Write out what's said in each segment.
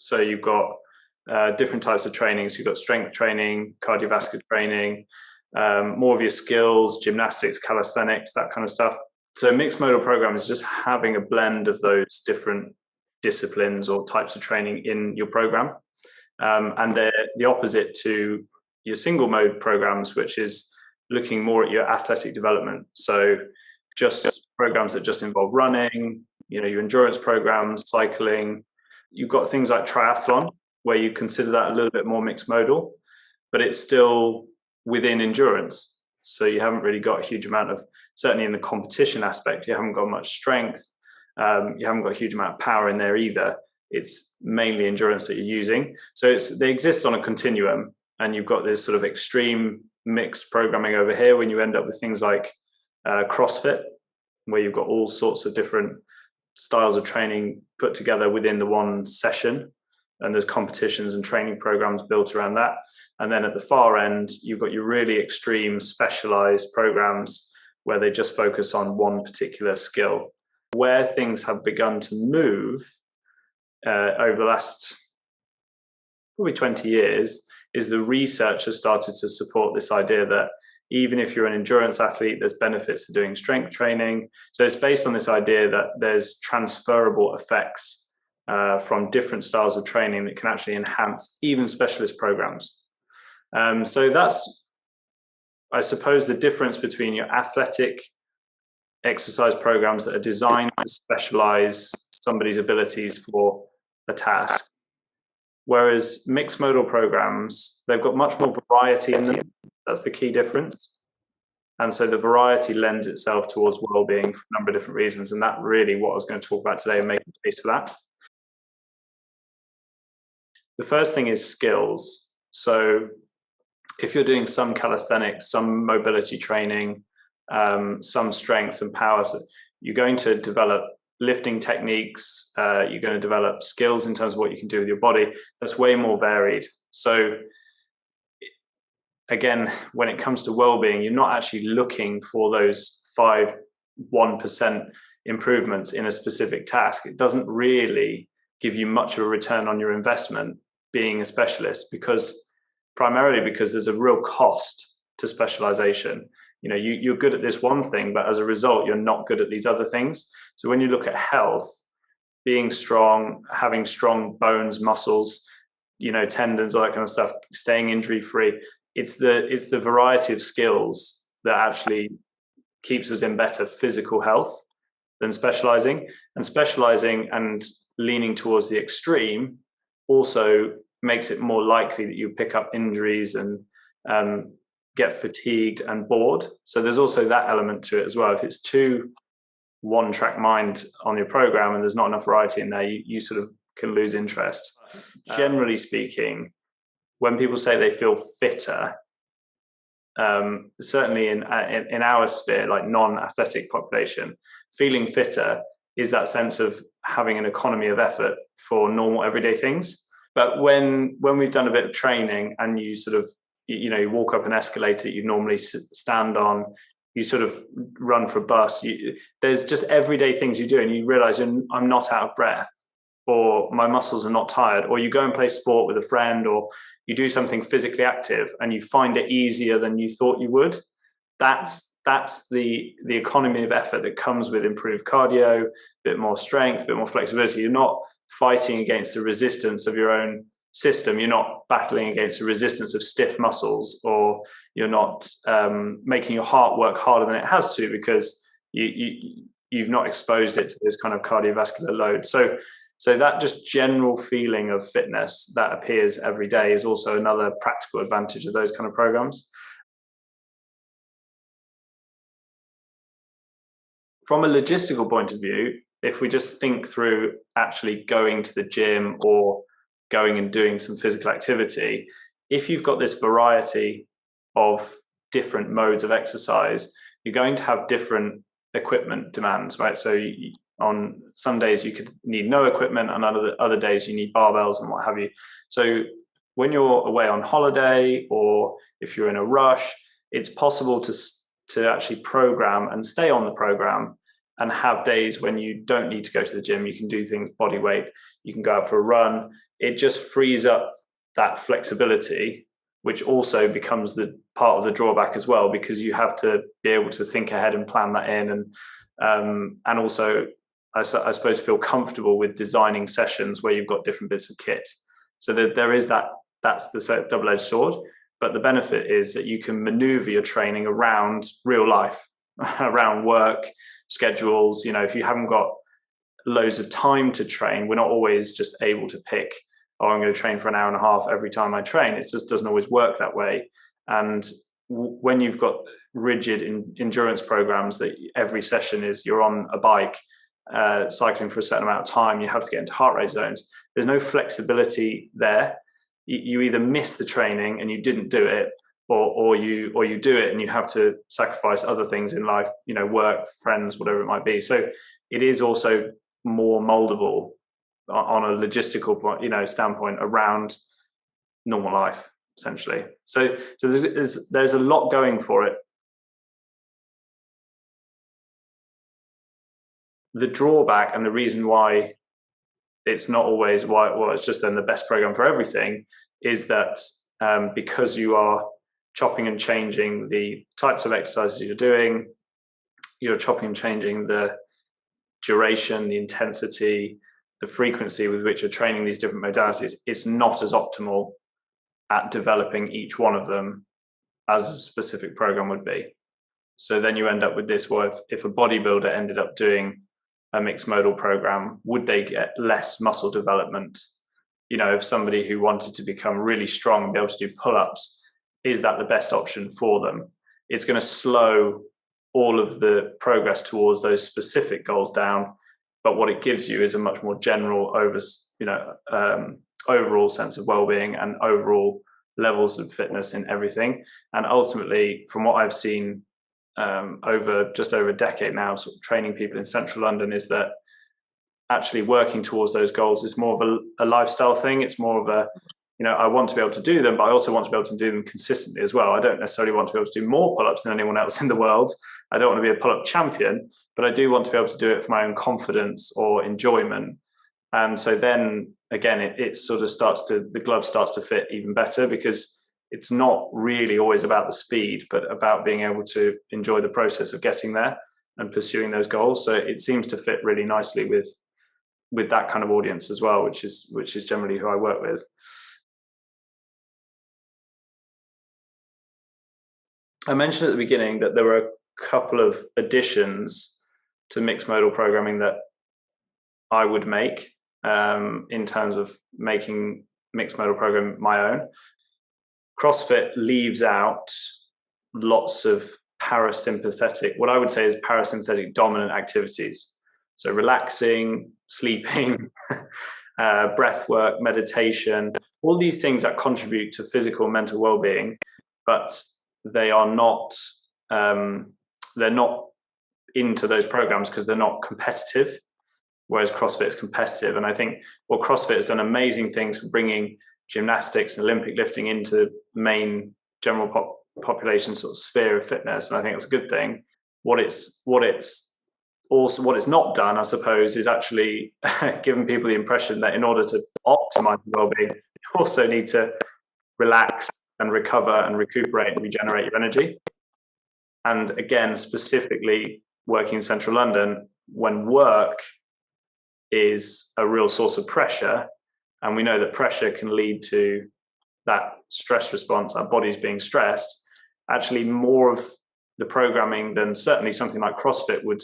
So you've got different types of training. So you've got strength training, cardiovascular training, more of your skills, gymnastics, calisthenics, that kind of stuff. So mixed modal program is just having a blend of those different disciplines or types of training in your program. And they're the opposite to your single mode programs, which is looking more at your athletic development. So just programs that just involve running, your endurance programs, cycling. You've got things like triathlon, where you consider that a little bit more mixed modal, but it's still within endurance. So you haven't really got a huge amount of, certainly in the competition aspect, you haven't got much strength. You haven't got a huge amount of power in there either. It's mainly endurance that you're using. So they exist on a continuum, and you've got this sort of extreme mixed programming over here when you end up with things like CrossFit, where you've got all sorts of different styles of training put together within the one session. And there's competitions and training programs built around that. And then at the far end, you've got your really extreme specialized programs where they just focus on one particular skill. Where things have begun to move over the last probably 20 years is the research has started to support this idea that even if you're an endurance athlete, there's benefits to doing strength training. So it's based on this idea that there's transferable effects from different styles of training that can actually enhance even specialist programs. So that's, I suppose, the difference between your athletic exercise programs that are designed to specialize somebody's abilities for a task. Whereas mixed modal programs, they've got much more variety in them. That's the key difference. And so the variety lends itself towards well-being for a number of different reasons. And that's really what I was going to talk about today and make a case for that. The first thing is skills. So if you're doing some calisthenics, some mobility training, some strength and power, so you're going to develop lifting techniques, you're going to develop skills in terms of what you can do with your body. That's way more varied. So again, when it comes to well-being, you're not actually looking for those 1% improvements in a specific task. It doesn't really give you much of a return on your investment being a specialist, primarily because there's a real cost to specialization. You're good at this one thing, but as a result, you're not good at these other things. So when you look at health, being strong, having strong bones, muscles, tendons, all that kind of stuff, staying injury free, it's the variety of skills that actually keeps us in better physical health than specializing. And specializing and leaning towards the extreme also makes it more likely that you pick up injuries and get fatigued and bored. So there's also that element to it as well. If it's too one-track mind on your program and there's not enough variety in there, you sort of can lose interest. Generally speaking, when people say they feel fitter, certainly in our sphere, like non-athletic population, feeling fitter is that sense of having an economy of effort for normal everyday things. But when we've done a bit of training and you sort of, you walk up an escalator you normally stand on, you sort of run for a bus, there's just everyday things you do and you realize I'm not out of breath, or my muscles are not tired, or you go and play sport with a friend, or you do something physically active and you find it easier than you thought you would. That's the economy of effort that comes with improved cardio, a bit more strength, a bit more flexibility. You're not fighting against the resistance of your own system. You're not battling against the resistance of stiff muscles, or you're not making your heart work harder than it has to because you've not exposed it to this kind of cardiovascular load. So that just general feeling of fitness that appears every day is also another practical advantage of those kind of programs. From a logistical point of view, if we just think through actually going to the gym or going and doing some physical activity, if you've got this variety of different modes of exercise, you're going to have different equipment demands, right? So on some days you could need no equipment, and on other days you need barbells and what have you. So when you're away on holiday, or if you're in a rush, it's possible to actually program and stay on the program and have days when you don't need to go to the gym. You can do things body weight, you can go out for a run. It just frees up that flexibility, which also becomes the part of the drawback as well, because you have to be able to think ahead and plan that in, and also I suppose feel comfortable with designing sessions where you've got different bits of kit. So that there is that's the double-edged sword. But the benefit is that you can maneuver your training around real life, around work schedules. You know, if you haven't got loads of time to train, we're not always just able to pick, oh, I'm going to train for an hour and a half every time I train. It just doesn't always work that way. And when you've got rigid endurance programs that every session is you're on a bike, cycling for a certain amount of time, you have to get into heart rate zones. There's no flexibility there. You either miss the training and you didn't do it, or you do it and you have to sacrifice other things in life, you know, work, friends, whatever it might be. So it is also more moldable on a logistical point, you know, standpoint around normal life, essentially. So there's a lot going for it. The drawback and the reason why it's not always it's just then the best program for everything is that because you are chopping and changing the types of exercises you're doing, you're chopping and changing the duration, the intensity, the frequency with which you're training these different modalities, it's not as optimal at developing each one of them as a specific program would be. So then you end up with this, well, if a bodybuilder ended up doing a mixed modal program, would they get less muscle development? You know, if somebody who wanted to become really strong and be able to do pull-ups, is that the best option for them? It's going to slow all of the progress towards those specific goals down, but what it gives you is a much more general overall sense of well-being and overall levels of fitness in everything. And ultimately, from what I've seen over just over a decade now, sort of training people in central London, is that actually working towards those goals is more of a lifestyle thing. It's more of a, you know, I want to be able to do them, but I also want to be able to do them consistently as well. I don't necessarily want to be able to do more pull-ups than anyone else in the world. I don't want to be a pull-up champion, but I do want to be able to do it for my own confidence or enjoyment. And so then again, it sort of the glove starts to fit even better, because it's not really always about the speed, but about being able to enjoy the process of getting there and pursuing those goals. So it seems to fit really nicely with that kind of audience as well, which is generally who I work with. I mentioned at the beginning that there were a couple of additions to mixed modal programming that I would make in terms of making mixed modal programming my own. CrossFit leaves out lots of parasympathetic, what I would say is parasympathetic dominant activities. So relaxing, sleeping, breath work, meditation, all these things that contribute to physical and mental well-being, but they are not, they're not into those programs because they're not competitive, whereas CrossFit is competitive. And I think, well, CrossFit has done amazing things for bringing gymnastics and Olympic lifting into main general population sort of sphere of fitness, and I think that's a good thing. What it's not done, I suppose, is actually giving people the impression that in order to optimize well-being, you also need to relax and recover and recuperate and regenerate your energy. And again, specifically working in central London, when work is a real source of pressure, and we know that pressure can lead to that stress response, our bodies being stressed, actually more of the programming than certainly something like CrossFit would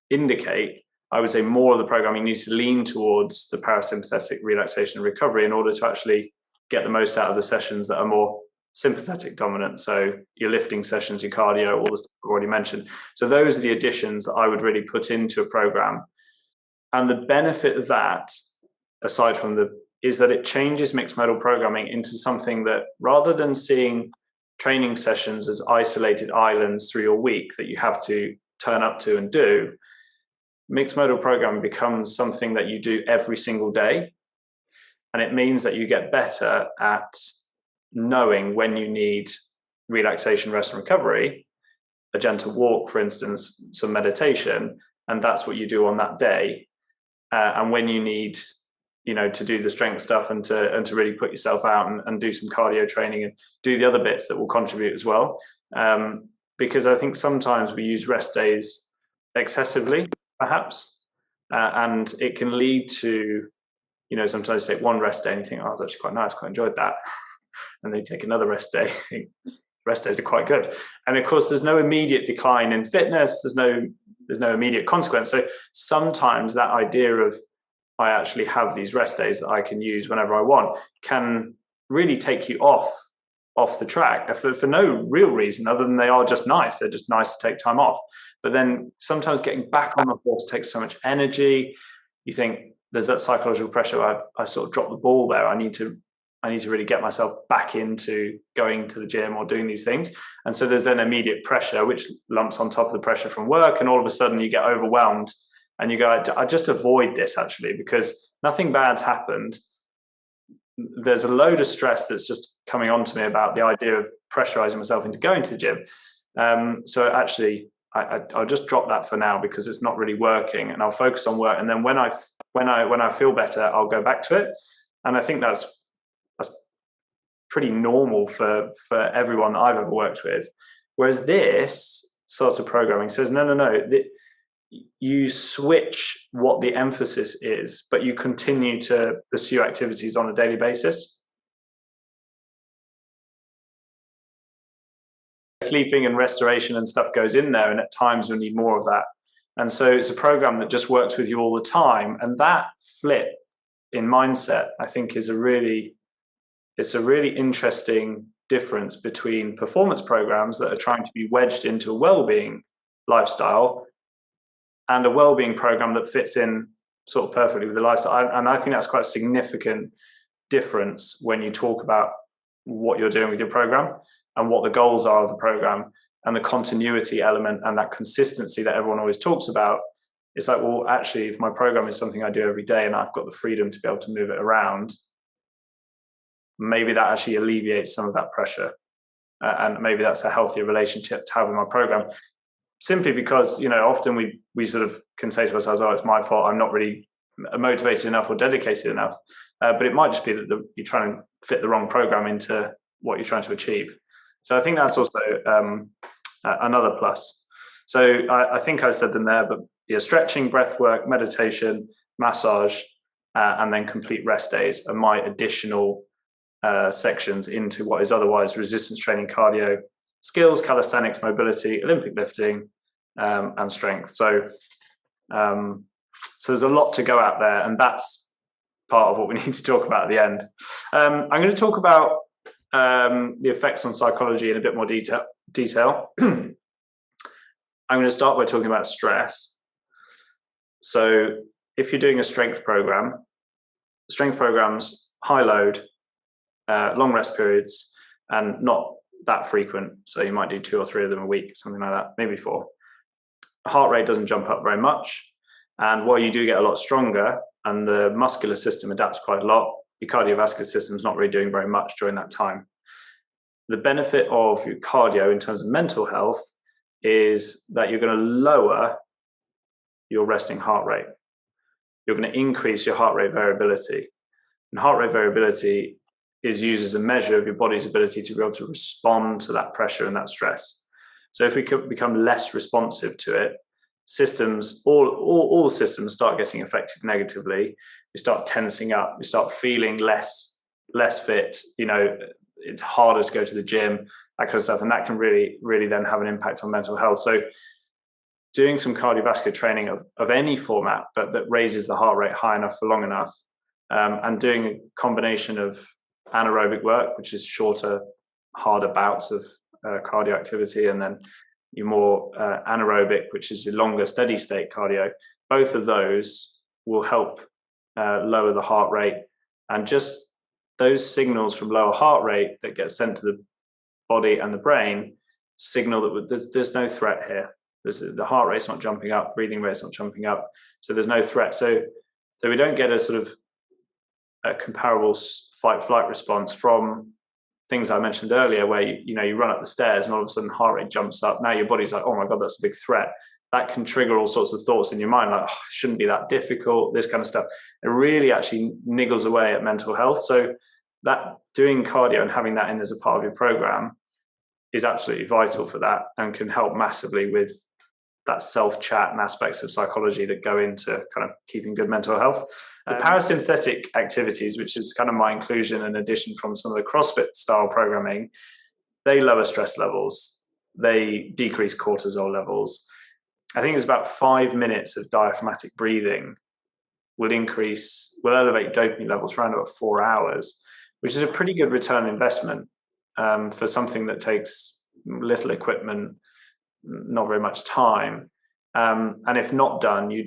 indicate. I would say more of the programming needs to lean towards the parasympathetic relaxation and recovery in order to actually get the most out of the sessions that are more sympathetic dominant. So your lifting sessions, your cardio, all the stuff I've already mentioned. So those are the additions that I would really put into a program. And the benefit of that, aside from is that it changes mixed modal programming into something that, rather than seeing training sessions as isolated islands through your week that you have to turn up to and do, mixed modal programming becomes something that you do every single day. And it means that you get better at knowing when you need relaxation, rest, and recovery, a gentle walk, for instance, some meditation, and that's what you do on that day. And when you need, to do the strength stuff and to really put yourself out and do some cardio training and do the other bits that will contribute as well. Because I think sometimes we use rest days excessively, perhaps, and it can lead to, sometimes take one rest day and you think, oh, that's actually quite nice, quite enjoyed that. And they take another rest day. Rest days are quite good. And of course, there's no immediate decline in fitness. There's no immediate consequence. So sometimes that idea of, I actually have these rest days that I can use whenever I want, can really take you off the track for no real reason other than they are just nice. They're just nice to take time off. But then sometimes getting back on the horse takes so much energy. You think there's that psychological pressure. I sort of dropped the ball there. I need to really get myself back into going to the gym or doing these things. And so there's then immediate pressure, which lumps on top of the pressure from work. And all of a sudden you get overwhelmed and you go, I just avoid this actually, because nothing bad's happened. There's a load of stress that's just coming on to me about the idea of pressurizing myself into going to the gym. So actually I'll just drop that for now because it's not really working, and I'll focus on work. And then when I feel better, I'll go back to it. And I think that's pretty normal for everyone that I've ever worked with. Whereas this sort of programming says, no, you switch what the emphasis is, but you continue to pursue activities on a daily basis. Sleeping and restoration and stuff goes in there, and at times you'll need more of that. And so it's a program that just works with you all the time. And that flip in mindset, I think, is a really interesting difference between performance programs that are trying to be wedged into a well-being lifestyle and a well-being program that fits in sort of perfectly with the lifestyle. And I think that's quite a significant difference when you talk about what you're doing with your program and what the goals are of the program and the continuity element and that consistency that everyone always talks about. It's like, well, actually, if my program is something I do every day and I've got the freedom to be able to move it around, maybe that actually alleviates some of that pressure. And maybe that's a healthier relationship to have with my program. Simply because, often we sort of can say to ourselves, oh, it's my fault, I'm not really motivated enough or dedicated enough. But it might just be that you're trying to fit the wrong program into what you're trying to achieve. So I think that's also another plus. So I think I said them there, but stretching, breath work, meditation, massage, and then complete rest days are my additional sections into what is otherwise resistance training, cardio, skills, calisthenics, mobility, Olympic lifting, and strength. So there's a lot to go out there, and that's part of what we need to talk about at the end. I'm going to talk about the effects on psychology in a bit more detail. I'm going to start by talking about stress. So if you're doing a strength program, strength programs, high load, long rest periods, and not that frequent. So you might do 2 or 3 of them a week, something like that, maybe 4. Heart rate doesn't jump up very much. And while you do get a lot stronger and the muscular system adapts quite a lot, your cardiovascular system is not really doing very much during that time. The benefit of your cardio in terms of mental health is that you're going to lower your resting heart rate. You're going to increase your heart rate variability. And heart rate variability is used as a measure of your body's ability to be able to respond to that pressure and that stress. So if we could become less responsive to it, systems, all the systems start getting affected negatively. We start tensing up, we start feeling less fit, it's harder to go to the gym, that kind of stuff. And that can really, really then have an impact on mental health. So doing some cardiovascular training of any format, but that raises the heart rate high enough for long enough, and doing a combination of anaerobic work, which is shorter, harder bouts of cardio activity, and then your more anaerobic, which is your longer steady state cardio. Both of those will help lower the heart rate, and just those signals from lower heart rate that get sent to the body and the brain signal that there's no threat here. The heart rate's not jumping up, breathing rate's not jumping up, so there's no threat. So we don't get a sort of a comparable fight-flight response from things I mentioned earlier, where you run up the stairs and all of a sudden heart rate jumps up. Now your body's like, oh my God, that's a big threat. That can trigger all sorts of thoughts in your mind, like, oh, it shouldn't be that difficult, this kind of stuff. It really actually niggles away at mental health. So that doing cardio and having that in as a part of your program is absolutely vital for that, and can help massively with that self-chat and aspects of psychology that go into kind of keeping good mental health. The parasympathetic activities, which is kind of my inclusion and addition from some of the CrossFit style programming, they lower stress levels, they decrease cortisol levels. I think it's about 5 minutes of diaphragmatic breathing will elevate dopamine levels for around about 4 hours, which is a pretty good return on investment for something that takes little equipment, not very much time. And if not done, your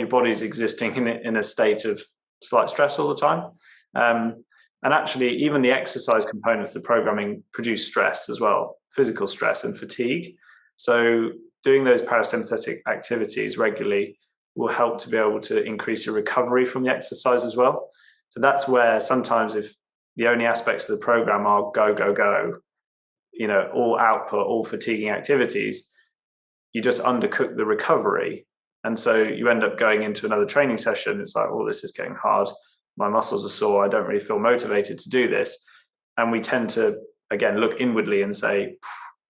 body's existing in a state of slight stress all the time. And actually, even the exercise components of the programming produce stress as well, physical stress and fatigue. So doing those parasympathetic activities regularly will help to be able to increase your recovery from the exercise as well. So that's where sometimes, if the only aspects of the program are go, go, go, all output, all fatiguing activities, you just undercook the recovery. And so you end up going into another training session. It's like, oh, this is getting hard. My muscles are sore. I don't really feel motivated to do this. And we tend to, again, look inwardly and say,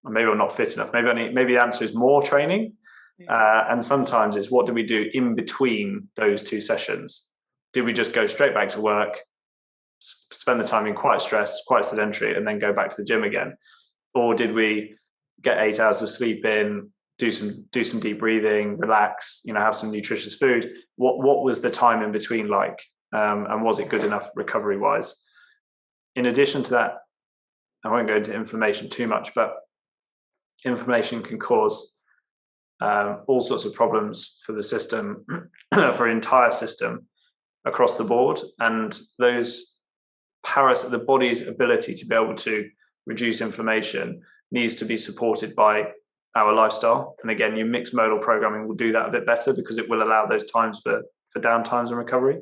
maybe I'm not fit enough. Maybe the answer is more training. And sometimes it's, what do we do in between those two sessions? Did we just go straight back to work, spend the time in quite stressed, quite sedentary, and then go back to the gym again? Or did we get 8 hours of sleep in, do some deep breathing, relax, have some nutritious food? What was the time in between like? And was it good enough recovery wise? In addition to that, I won't go into inflammation too much, but inflammation can cause all sorts of problems for the system, for an entire system across the board. And those the body's ability to be able to reduce inflammation needs to be supported by our lifestyle. And again, your mixed modal programming will do that a bit better, because it will allow those times for downtimes and recovery.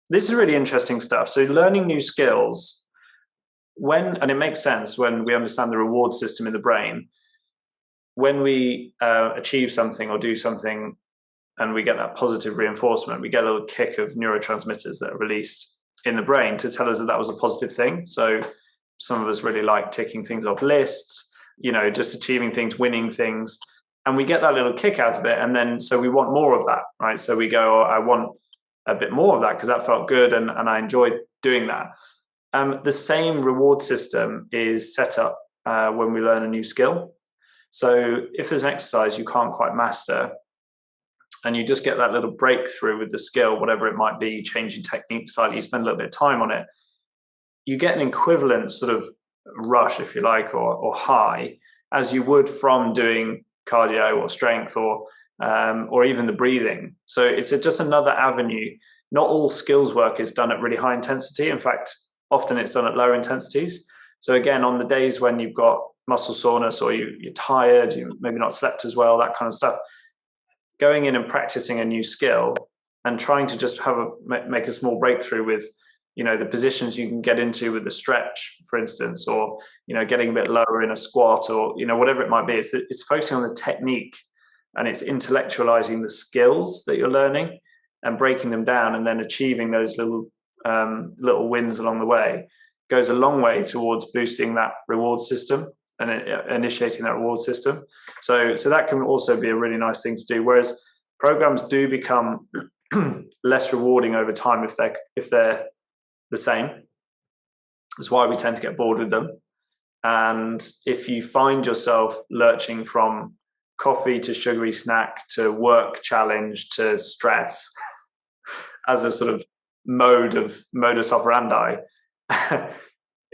This is really interesting stuff. So learning new skills, and it makes sense when we understand the reward system in the brain. When we achieve something or do something and we get that positive reinforcement, we get a little kick of neurotransmitters that are released in the brain to tell us that was a positive thing. So some of us really like ticking things off lists, just achieving things, winning things, and we get that little kick out of it. And then, so we want more of that, right? So we go, I want a bit more of that because that felt good and I enjoyed doing that. The same reward system is set up when we learn a new skill. So if there's an exercise you can't quite master, and you just get that little breakthrough with the skill, whatever it might be, changing technique slightly, you spend a little bit of time on it, you get an equivalent sort of rush, if you like, or high, as you would from doing cardio or strength or even the breathing. So it's just another avenue. Not all skills work is done at really high intensity. In fact, often it's done at lower intensities. So again, on the days when you've got muscle soreness or you're tired, you maybe not slept as well, that kind of stuff, going in and practicing a new skill and trying to just make a small breakthrough with, the positions you can get into with the stretch, for instance, or, getting a bit lower in a squat or, whatever it might be. It's focusing on the technique, and it's intellectualizing the skills that you're learning and breaking them down, and then achieving those little wins along the way goes a long way towards boosting that reward system and initiating that reward system. So that can also be a really nice thing to do. Whereas programs do become less rewarding over time if they're the same. That's why we tend to get bored with them. And if you find yourself lurching from coffee to sugary snack to work challenge to stress as a sort of modus operandi,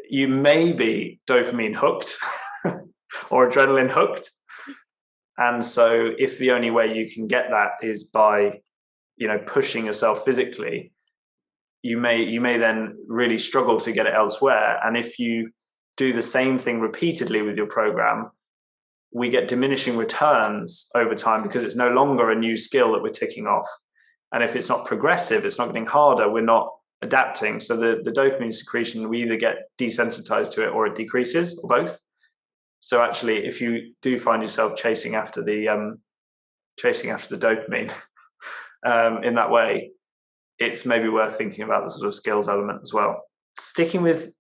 you may be dopamine hooked or adrenaline hooked. And so if the only way you can get that is by, pushing yourself physically, you may then really struggle to get it elsewhere. And if you do the same thing repeatedly with your program, we get diminishing returns over time because it's no longer a new skill that we're ticking off. And if it's not progressive, it's not getting harder, we're not adapting. So the dopamine secretion, we either get desensitized to it or it decreases, or both. So actually, if you do find yourself chasing after the dopamine in that way, it's maybe worth thinking about the sort of skills element as well. Sticking with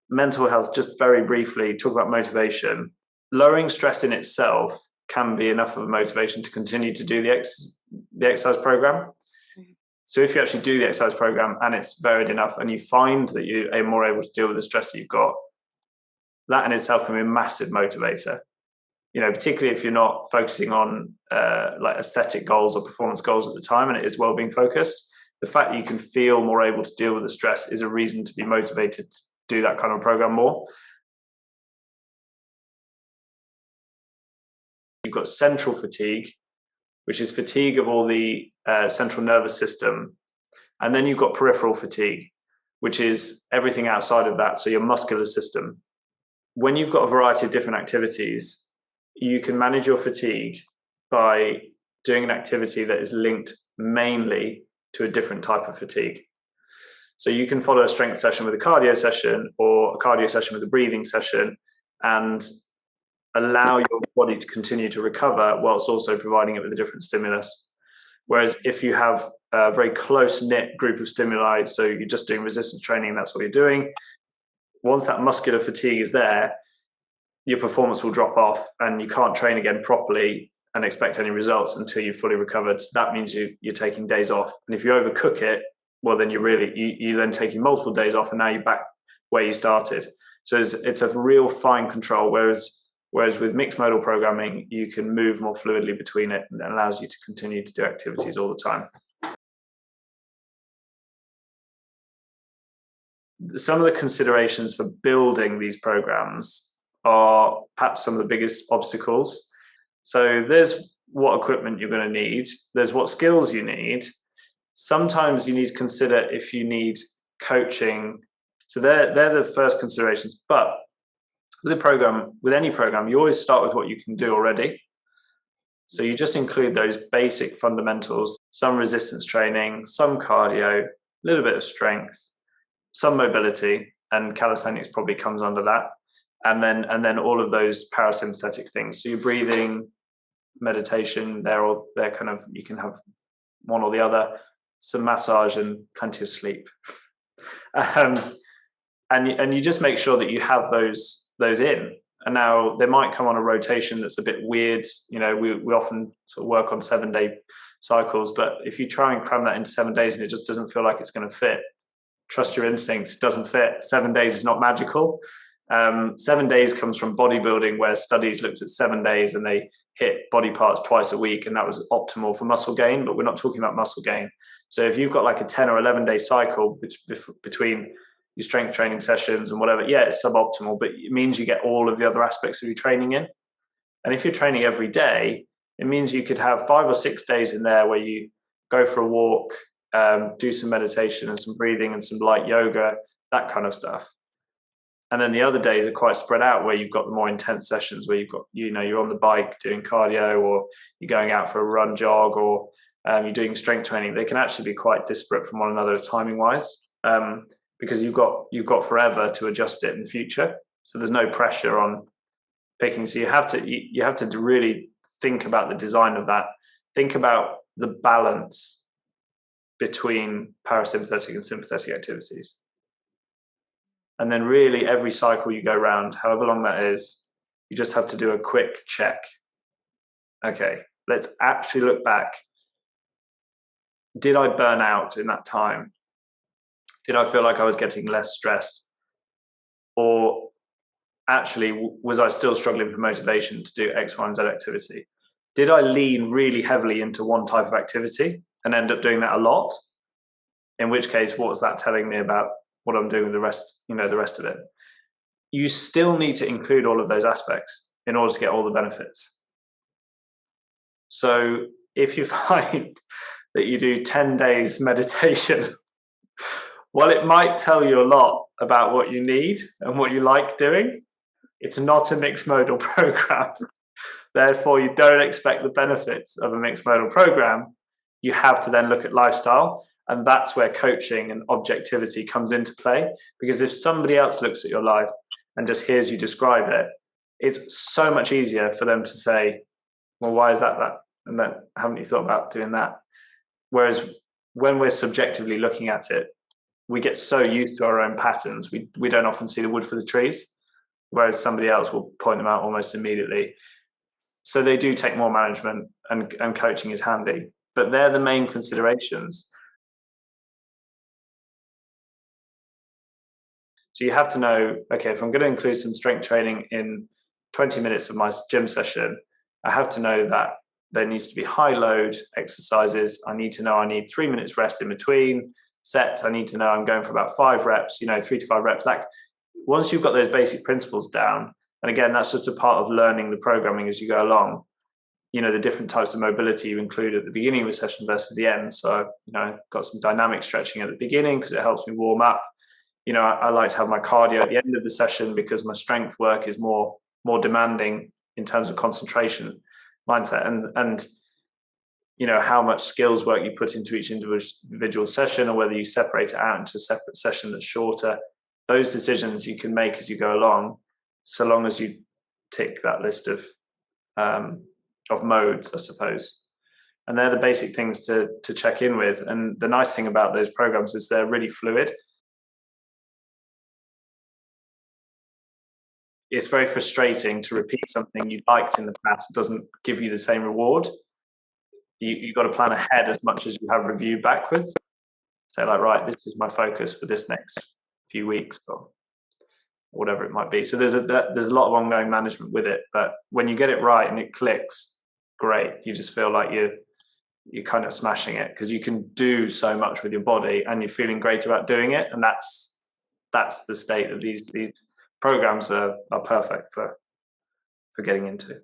mental health, just very briefly, talk about motivation. Lowering stress in itself can be enough of a motivation to continue to do the exercise program. So if you actually do the exercise program and it's varied enough and you find that you are more able to deal with the stress that you've got, that in itself can be a massive motivator. You know, particularly if you're not focusing on like aesthetic goals or performance goals at the time and it is well-being focused, the fact that you can feel more able to deal with the stress is a reason to be motivated to do that kind of program more. You've got central fatigue, which is fatigue of all the central nervous system. And then you've got peripheral fatigue, which is everything outside of that. So your muscular system. When you've got a variety of different activities, you can manage your fatigue by doing an activity that is linked mainly to a different type of fatigue. So you can follow a strength session with a cardio session or a cardio session with a breathing session and allow your body to continue to recover whilst also providing it with a different stimulus. Whereas if you have a very close-knit group of stimuli, so you're just doing resistance training, that's what you're doing, once that muscular fatigue is there, your performance will drop off and you can't train again properly and expect any results until you've fully recovered. So that means you're taking days off. And if you overcook it, well, then you're then taking multiple days off and now you're back where you started. So it's a real fine control, whereas with mixed modal programming, you can move more fluidly between it and it allows you to continue to do activities all the time. Some of the considerations for building these programs are perhaps some of the biggest obstacles. So there's what equipment you're going to need. There's what skills you need. Sometimes you need to consider if you need coaching. So they're the first considerations. But with any program, you always start with what you can do already. So you just include those basic fundamentals, some resistance training, some cardio, a little bit of strength, some mobility, and calisthenics probably comes under that. And then all of those parasympathetic things. So your breathing, meditation, they're kind of, you can have one or the other, some massage and plenty of sleep. And you just make sure that you have those in. And now they might come on a rotation that's a bit weird. You know, we often sort of work on 7-day cycles, but if you try and cram that into 7 days and it just doesn't feel like it's going to fit, trust your instincts, it doesn't fit. 7 days is not magical. 7 days comes from bodybuilding, where studies looked at 7 days and they hit body parts twice a week, and that was optimal for muscle gain, but we're not talking about muscle gain. So if you've got like a 10 or 11-day cycle between your strength training sessions and whatever, yeah, it's suboptimal, but it means you get all of the other aspects of your training in. And if you're training every day, it means you could have 5 or 6 days in there where you go for a walk, do some meditation and some breathing and some light yoga, that kind of stuff. And then the other days are quite spread out, where you've got the more intense sessions where you've got, you're on the bike doing cardio, or you're going out for a run, jog, or you're doing strength training. They can actually be quite disparate from one another timing wise, because you've got forever to adjust it in the future. So there's no pressure on picking. So you have to really think about the design of that. Think about the balance between parasympathetic and sympathetic activities. And then really every cycle you go around, however long that is, you just have to do a quick check. Okay, let's actually look back. Did I burn out in that time? Did I feel like I was getting less stressed? Or actually, was I still struggling for motivation to do X, Y, and Z activity? Did I lean really heavily into one type of activity and end up doing that a lot? In which case, what was that telling me about what I'm doing with the rest of it? You still need to include all of those aspects in order to get all the benefits. So if you find that you do 10 days meditation, well, it might tell you a lot about what you need and what you like doing. It's not a mixed modal program. Therefore, you don't expect the benefits of a mixed modal program you have to then look at lifestyle. And that's where coaching and objectivity comes into play. Because if somebody else looks at your life and just hears you describe it, it's so much easier for them to say, well, why is that? And then haven't you thought about doing that? Whereas when we're subjectively looking at it, we get so used to our own patterns, we don't often see the wood for the trees, whereas somebody else will point them out almost immediately. So they do take more management, and coaching is handy, but they're the main considerations. So you have to know, okay, if I'm going to include some strength training in 20 minutes of my gym session, I have to know that there needs to be high load exercises. I need to know I need 3 minutes rest in between sets. I need to know I'm going for about 5 reps, 3 to 5 reps. Like, once you've got those basic principles down, and again, that's just a part of learning the programming as you go along, the different types of mobility you include at the beginning of a session versus the end. So, I've got some dynamic stretching at the beginning because it helps me warm up. I like to have my cardio at the end of the session because my strength work is more demanding in terms of concentration, mindset, and how much skills work you put into each individual session, or whether you separate it out into a separate session that's shorter. Those decisions you can make as you go along, so long as you tick that list of modes, I suppose. And they're the basic things to check in with. And the nice thing about those programs is they're really fluid. It's very frustrating to repeat something you liked in the past that doesn't give you the same reward. You've got to plan ahead as much as you have review backwards. Say, like, right, this is my focus for this next few weeks, or whatever it might be. So there's a lot of ongoing management with it, but when you get it right and it clicks, great. You just feel like you're kind of smashing it, because you can do so much with your body and you're feeling great about doing it. And that's the state that these programs are perfect for getting into.